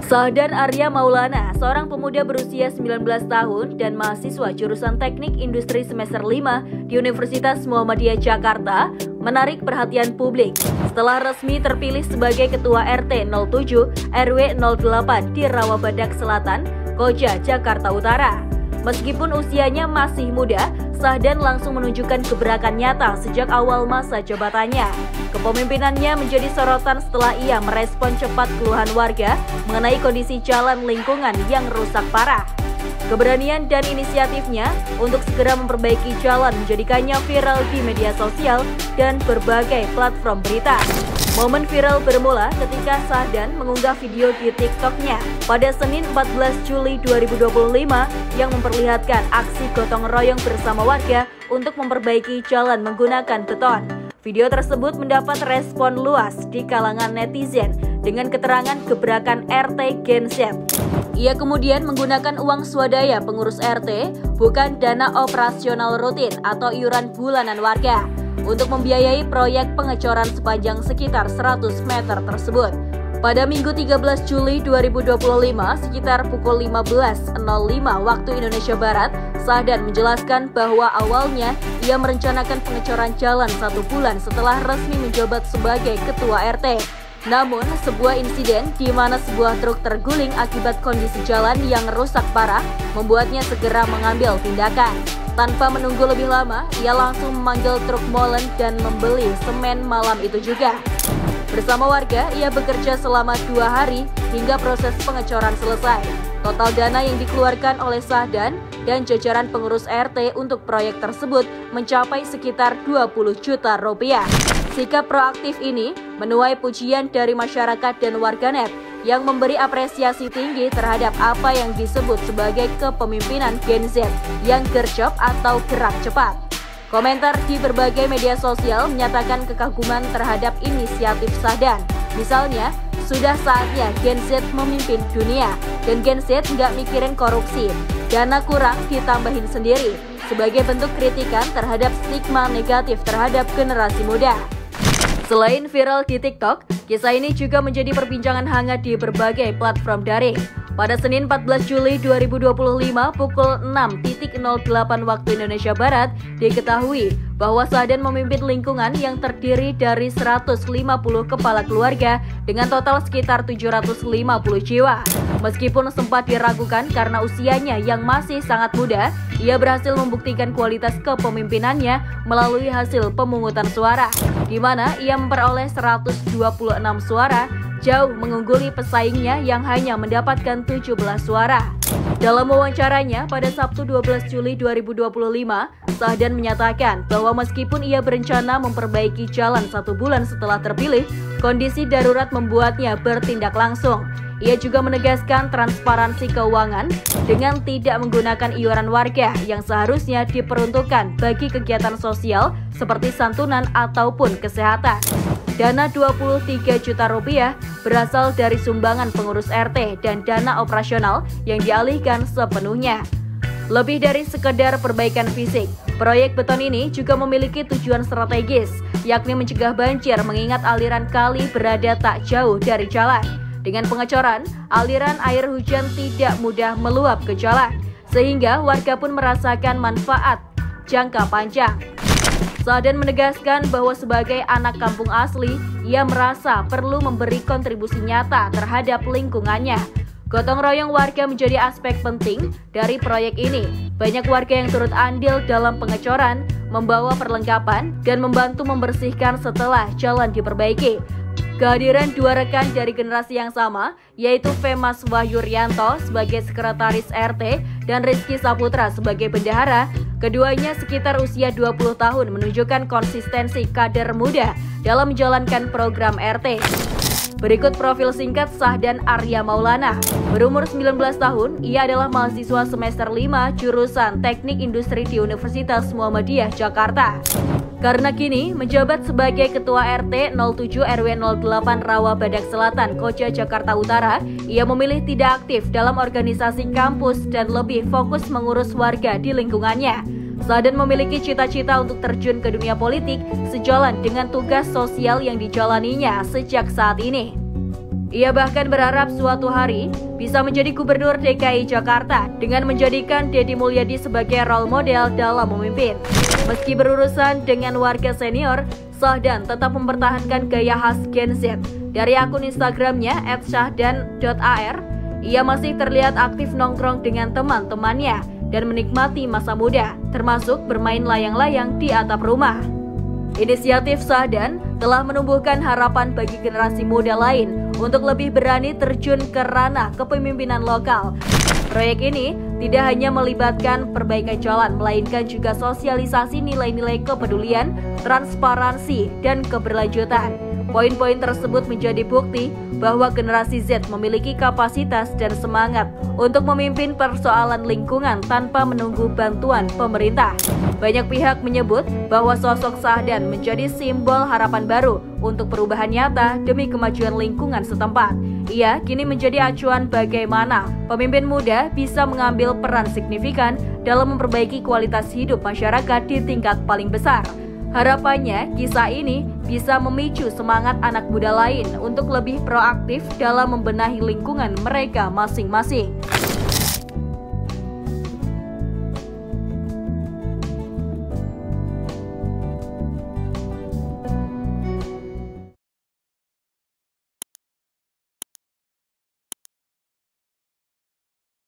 Sahdan Arya Maulana, seorang pemuda berusia 19 tahun dan mahasiswa jurusan Teknik Industri semester 5 di Universitas Muhammadiyah Jakarta, menarik perhatian publik setelah resmi terpilih sebagai Ketua RT 07 RW 08 di Rawabadak Selatan, Koja, Jakarta Utara. Meskipun usianya masih muda, Sahdan langsung menunjukkan gebrakan nyata sejak awal masa jabatannya. Kepemimpinannya menjadi sorotan setelah ia merespon cepat keluhan warga mengenai kondisi jalan lingkungan yang rusak parah. Keberanian dan inisiatifnya untuk segera memperbaiki jalan menjadikannya viral di media sosial dan berbagai platform berita. Momen viral bermula ketika Sahdan mengunggah video di TikTok-nya pada Senin 14 Juli 2025 yang memperlihatkan aksi gotong royong bersama warga untuk memperbaiki jalan menggunakan beton. Video tersebut mendapat respon luas di kalangan netizen dengan keterangan gebrakan RT Gen Z. Ia kemudian menggunakan uang swadaya pengurus RT, bukan dana operasional rutin atau iuran bulanan warga, untuk membiayai proyek pengecoran sepanjang sekitar 100 meter tersebut. Pada Minggu 13 Juli 2025, sekitar pukul 15.05 waktu Indonesia Barat, Sahdan menjelaskan bahwa awalnya ia merencanakan pengecoran jalan 1 bulan setelah resmi menjabat sebagai Ketua RT. Namun, sebuah insiden di mana sebuah truk terguling akibat kondisi jalan yang rusak parah membuatnya segera mengambil tindakan. Tanpa menunggu lebih lama, ia langsung memanggil truk molen dan membeli semen malam itu juga. Bersama warga, ia bekerja selama 2 hari hingga proses pengecoran selesai. Total dana yang dikeluarkan oleh Sahdan dan jajaran pengurus RT untuk proyek tersebut mencapai sekitar 20 juta rupiah. Sikap proaktif ini menuai pujian dari masyarakat dan warganet yang memberi apresiasi tinggi terhadap apa yang disebut sebagai kepemimpinan Gen Z yang gercep atau gerak cepat. Komentar di berbagai media sosial menyatakan kekaguman terhadap inisiatif Sahdan. Misalnya, sudah saatnya Gen Z memimpin dunia dan Gen Z nggak mikirin korupsi. Dana kurang ditambahin sendiri sebagai bentuk kritikan terhadap stigma negatif terhadap generasi muda. Selain viral di TikTok, kisah ini juga menjadi perbincangan hangat di berbagai platform daring. Pada Senin 14 Juli 2025 pukul 6.08 waktu Indonesia Barat, diketahui bahwa Sahdan memimpin lingkungan yang terdiri dari 150 kepala keluarga dengan total sekitar 750 jiwa. Meskipun sempat diragukan karena usianya yang masih sangat muda, ia berhasil membuktikan kualitas kepemimpinannya melalui hasil pemungutan suara, di mana ia memperoleh 126 suara, jauh mengungguli pesaingnya yang hanya mendapatkan 17 suara. Dalam wawancaranya pada Sabtu 12 Juli 2025, Sahdan menyatakan bahwa meskipun ia berencana memperbaiki jalan 1 bulan setelah terpilih, kondisi darurat membuatnya bertindak langsung. Ia juga menegaskan transparansi keuangan dengan tidak menggunakan iuran warga yang seharusnya diperuntukkan bagi kegiatan sosial seperti santunan ataupun kesehatan. Dana 23 juta rupiah berasal dari sumbangan pengurus RT dan dana operasional yang dialihkan sepenuhnya. Lebih dari sekedar perbaikan fisik, proyek beton ini juga memiliki tujuan strategis, yakni mencegah banjir mengingat aliran kali berada tak jauh dari jalan. Dengan pengecoran, aliran air hujan tidak mudah meluap ke jalan, sehingga warga pun merasakan manfaat jangka panjang. Sahdan menegaskan bahwa sebagai anak kampung asli, ia merasa perlu memberi kontribusi nyata terhadap lingkungannya. Gotong royong warga menjadi aspek penting dari proyek ini. Banyak warga yang turut andil dalam pengecoran, membawa perlengkapan, dan membantu membersihkan setelah jalan diperbaiki. Kehadiran 2 rekan dari generasi yang sama, yaitu Femas Wahyuryanto sebagai sekretaris RT dan Rizky Saputra sebagai bendahara, keduanya sekitar usia 20 tahun menunjukkan konsistensi kader muda dalam menjalankan program RT. Berikut profil singkat Sahdan Arya Maulana. Berumur 19 tahun, ia adalah mahasiswa semester 5 jurusan Teknik Industri di Universitas Muhammadiyah Jakarta. Karena kini menjabat sebagai Ketua RT 07 RW 08 Rawabadak Selatan, Koja, Jakarta Utara, ia memilih tidak aktif dalam organisasi kampus dan lebih fokus mengurus warga di lingkungannya. Sahdan memiliki cita-cita untuk terjun ke dunia politik sejalan dengan tugas sosial yang dijalaninya sejak saat ini. Ia bahkan berharap suatu hari bisa menjadi Gubernur DKI Jakarta dengan menjadikan Deddy Mulyadi sebagai role model dalam memimpin. Meski berurusan dengan warga senior, Syahdan tetap mempertahankan gaya khas Gen Z. Dari akun Instagramnya @syahdan.ar, ia masih terlihat aktif nongkrong dengan teman-temannya dan menikmati masa muda, termasuk bermain layang-layang di atap rumah. Inisiatif Syahdan telah menumbuhkan harapan bagi generasi muda lain untuk lebih berani terjun ke ranah kepemimpinan lokal. Proyek ini tidak hanya melibatkan perbaikan jalan, melainkan juga sosialisasi nilai-nilai kepedulian, transparansi, dan keberlanjutan. Poin-poin tersebut menjadi bukti bahwa generasi Z memiliki kapasitas dan semangat untuk memimpin persoalan lingkungan tanpa menunggu bantuan pemerintah. Banyak pihak menyebut bahwa sosok Syahdan menjadi simbol harapan baru untuk perubahan nyata demi kemajuan lingkungan setempat. Ia kini menjadi acuan bagaimana pemimpin muda bisa mengambil peran signifikan dalam memperbaiki kualitas hidup masyarakat di tingkat paling besar. Harapannya, kisah ini bisa memicu semangat anak muda lain untuk lebih proaktif dalam membenahi lingkungan mereka masing-masing.